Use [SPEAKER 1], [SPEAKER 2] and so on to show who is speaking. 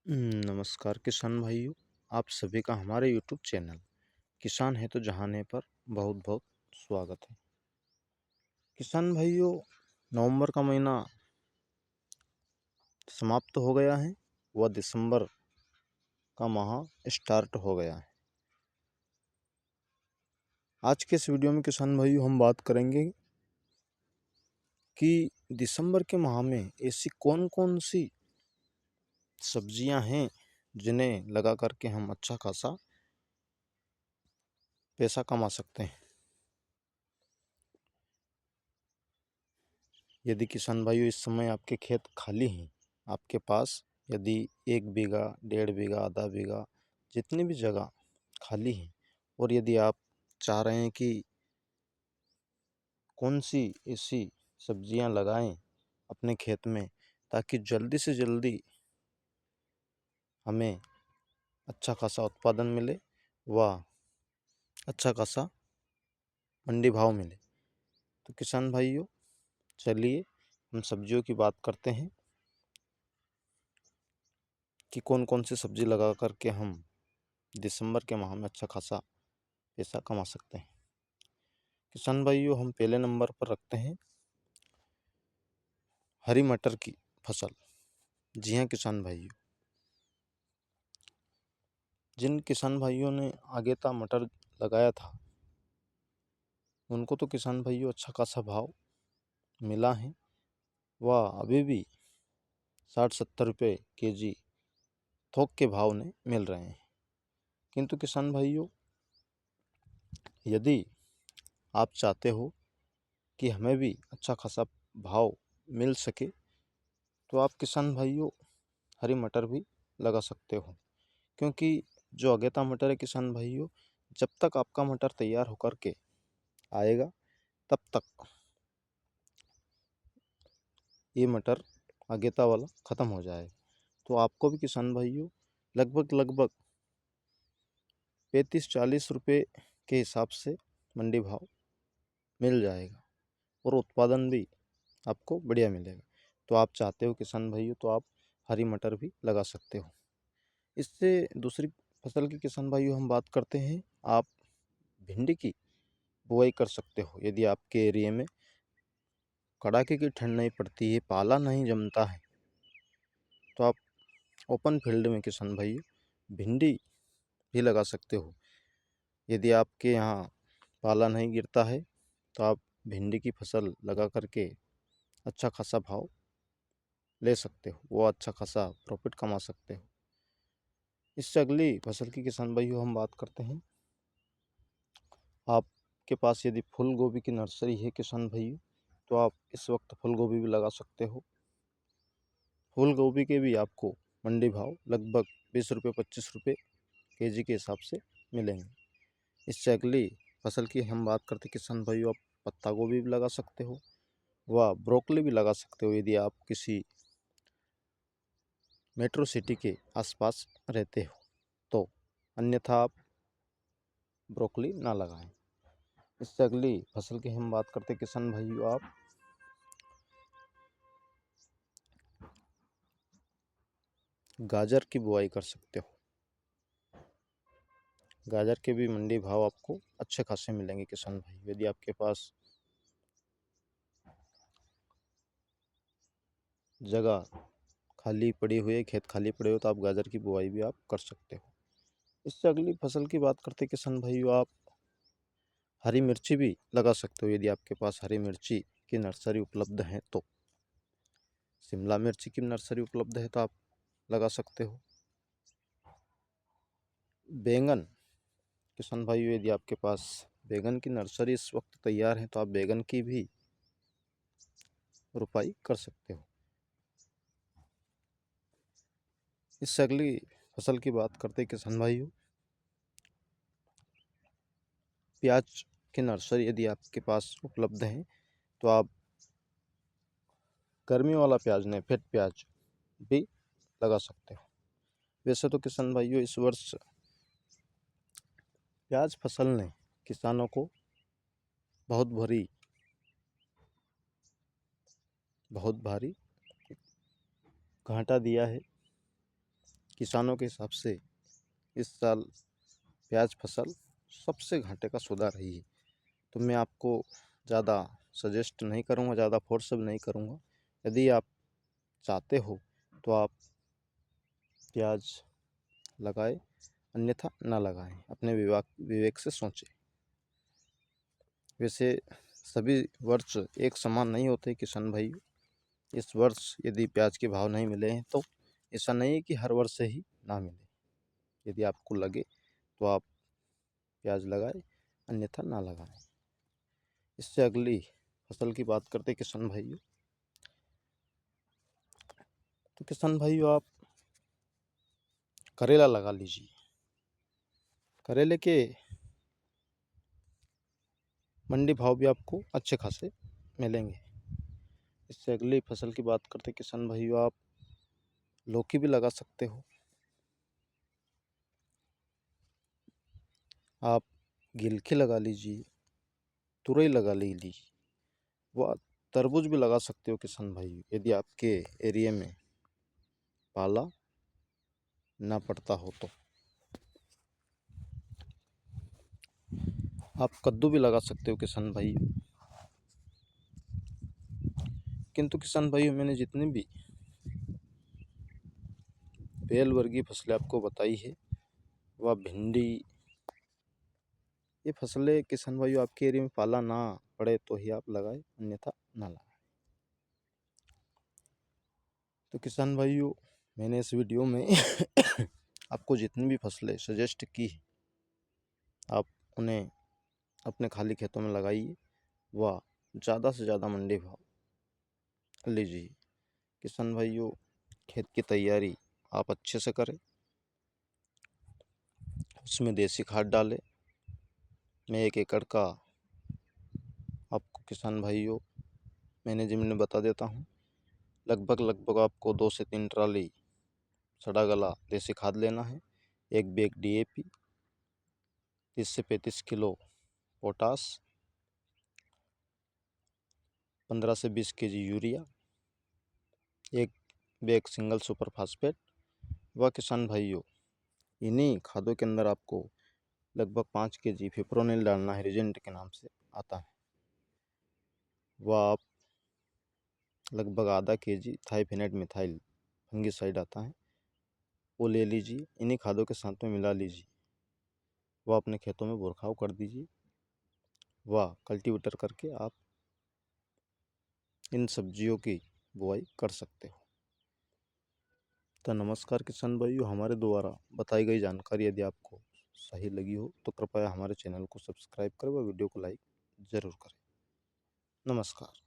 [SPEAKER 1] नमस्कार किसान भाइयों। आप सभी का हमारे यूट्यूब चैनल किसान है तो जहान है पर बहुत बहुत स्वागत है। किसान भाइयों, नवंबर का महीना समाप्त हो गया है व दिसंबर का माह स्टार्ट हो गया है। आज के इस वीडियो में किसान भाइयों हम बात करेंगे कि दिसंबर के माह में ऐसी कौन कौन सी सब्जियां हैं जिन्हें लगा करके हम अच्छा खासा पैसा कमा सकते हैं। यदि किसान भाइयों इस समय आपके खेत खाली हैं, आपके पास यदि 1 बीघा, 1.5 बीघा, आधा बीघा, जितनी भी जगह खाली है और यदि आप चाह रहे हैं कि कौन सी ऐसी सब्जियां लगाएं अपने खेत में ताकि जल्दी से जल्दी हमें अच्छा खासा उत्पादन मिले व अच्छा खासा मंडी भाव मिले, तो किसान भाइयों चलिए हम सब्जियों की बात करते हैं कि कौन कौन सी सब्जी लगा करके हम दिसंबर के माह में अच्छा खासा पैसा कमा सकते हैं। किसान भाइयों, हम पहले नंबर पर रखते हैं हरी मटर की फसल। जी हाँ किसान भाइयों, जिन किसान भाइयों ने आगेता मटर लगाया था उनको तो किसान भाइयों अच्छा खासा भाव मिला है व अभी भी 60-70 रुपये केजी थोक के भाव में मिल रहे हैं। किंतु किसान भाइयों, यदि आप चाहते हो कि हमें भी अच्छा खासा भाव मिल सके तो आप किसान भाइयों हरी मटर भी लगा सकते हो, क्योंकि जो अगेता मटर है किसान भाइयों, जब तक आपका मटर तैयार होकर के आएगा तब तक ये मटर अगेता वाला ख़त्म हो जाएगा। तो आपको भी किसान भाइयों लगभग 35-40 रुपये के हिसाब से मंडी भाव मिल जाएगा और उत्पादन भी आपको बढ़िया मिलेगा। तो आप चाहते हो किसान भाइयों तो आप हरी मटर भी लगा सकते हो। इससे दूसरी फसल की किसान भाइयों हम बात करते हैं, आप भिंडी की बुआई कर सकते हो। यदि आपके एरिया में कड़ाके की ठंड नहीं पड़ती है, पाला नहीं जमता है, तो आप ओपन फील्ड में किसान भाइयों भिंडी भी लगा सकते हो। यदि आपके यहाँ पाला नहीं गिरता है तो आप भिंडी की फसल लगा करके अच्छा खासा भाव ले सकते हो, वो अच्छा खासा प्रॉफिट कमा सकते हो। इससे अगली फसल की किसान भाइयों हम बात करते हैं, आपके पास यदि फूल गोभी की नर्सरी है किसान भाइयों तो आप इस वक्त फूल गोभी भी लगा सकते हो। फूल गोभी के भी आपको मंडी भाव लगभग 20 रुपये 25 रुपये केजी के हिसाब से मिलेंगे। इससे अगली फसल की हम बात करते किसान भाइयों, आप पत्ता गोभी भी लगा सकते हो व ब्रोकली भी लगा सकते हो यदि आप किसी मेट्रो सिटी के आसपास रहते हो तो, अन्यथा आप ब्रोकली ना लगाएं। इससे अगली फसल की हम बात करते किसान भाइयों, आप गाजर की बुआई कर सकते हो। गाजर के भी मंडी भाव आपको अच्छे खासे मिलेंगे किसान भाई। यदि आपके पास जगह खाली पड़ी हुई है, खेत खाली पड़े हो, तो आप गाजर की बुआई भी आप कर सकते हो। इससे अगली फसल की बात करते किसान भाइयों, आप हरी मिर्ची भी लगा सकते हो। यदि आपके पास हरी मिर्ची की नर्सरी उपलब्ध है तो, शिमला मिर्ची की नर्सरी उपलब्ध है तो आप लगा सकते हो। बैंगन किसान भाइयों, यदि आपके पास बैंगन की नर्सरी इस वक्त तैयार है तो आप बैंगन की भी रोपाई कर सकते हो। इससे अगली फसल की बात करते किसान भाइयों, प्याज की नर्सरी यदि आपके पास उपलब्ध है तो आप गर्मी वाला प्याज नहीं, फेट प्याज भी लगा सकते हो। वैसे तो किसान भाइयों इस वर्ष प्याज फसल ने किसानों को बहुत भारी घाटा दिया है, किसानों के हिसाब से इस साल प्याज फसल सबसे घाटे का सौदा रही है। तो मैं आपको ज़्यादा सजेस्ट नहीं करूँगा, ज़्यादा फोर्स नहीं करूँगा। यदि आप चाहते हो तो आप प्याज लगाएं, अन्यथा ना लगाएं। अपने विवेक से सोचें। वैसे सभी वर्ष एक समान नहीं होते किसान भाई। इस वर्ष यदि प्याज के भाव नहीं मिले हैं तो ऐसा नहीं है कि हर वर्ष ही ना मिले। यदि आपको लगे तो आप प्याज लगाएं, अन्यथा ना लगाएं। इससे अगली फसल की बात करते हैं किसान भाइयों। तो किसान भाइयों, आप करेला लगा लीजिए। करेले के मंडी भाव भी आपको अच्छे खासे मिलेंगे। इससे अगली फसल की बात करते हैं किसान भाइयों, आप लौकी भी लगा सकते हो। आप गिलकी लगा लीजिए, तुरई लगा लीजिए, व तरबूज भी लगा सकते हो किसान भाई, यदि आपके एरिया में पाला ना पड़ता हो तो। आप कद्दू भी लगा सकते हो किसान भाई। किंतु किसान भाइयों, मैंने जितनी भी बेल वर्गीय फसलें आपको बताई है, वह भिंडी, ये फसलें किसान भाइयों आपके एरिया में पाला ना पड़े तो ही आप लगाए, अन्यथा ना लगाए। तो किसान भाइयों, मैंने इस वीडियो में आपको जितनी भी फसलें सजेस्ट की, आप उन्हें अपने खाली खेतों में लगाइए व ज़्यादा से ज़्यादा मंडी भाव लीजिए। किसान भाइयों, खेत की तैयारी आप अच्छे से करें, उसमें देसी खाद डालें। मैं 1 एकड़ का आपको किसान भाइयों मैनेजमेंट में बता देता हूँ। लगभग आपको 2 से 3 ट्राली सड़ा गला देसी खाद लेना है, 1 बैग DAP, 30 से 35 किलो पोटास, 15 से 20 kg urea, 1 bag single super phosphate. व किसान भाइयों, इन्हीं खादों के अंदर आपको लगभग 5 kg फिप्रोनिल डालना है, रिजेंट के नाम से आता है। वह आप लगभग आधा kg थाइफेनेट मिथाइल फंगिसाइड आता है, वो ले लीजिए। इन्हीं खादों के साथ में मिला लीजिए, वह अपने खेतों में बुरखाव कर दीजिए। वह कल्टीवेटर करके आप इन सब्जियों की बुआई कर सकते हो। तो नमस्कार किसान भाइयों, हमारे द्वारा बताई गई जानकारी यदि आपको सही लगी हो तो कृपया हमारे चैनल को सब्सक्राइब करें व वीडियो को लाइक ज़रूर करें। नमस्कार।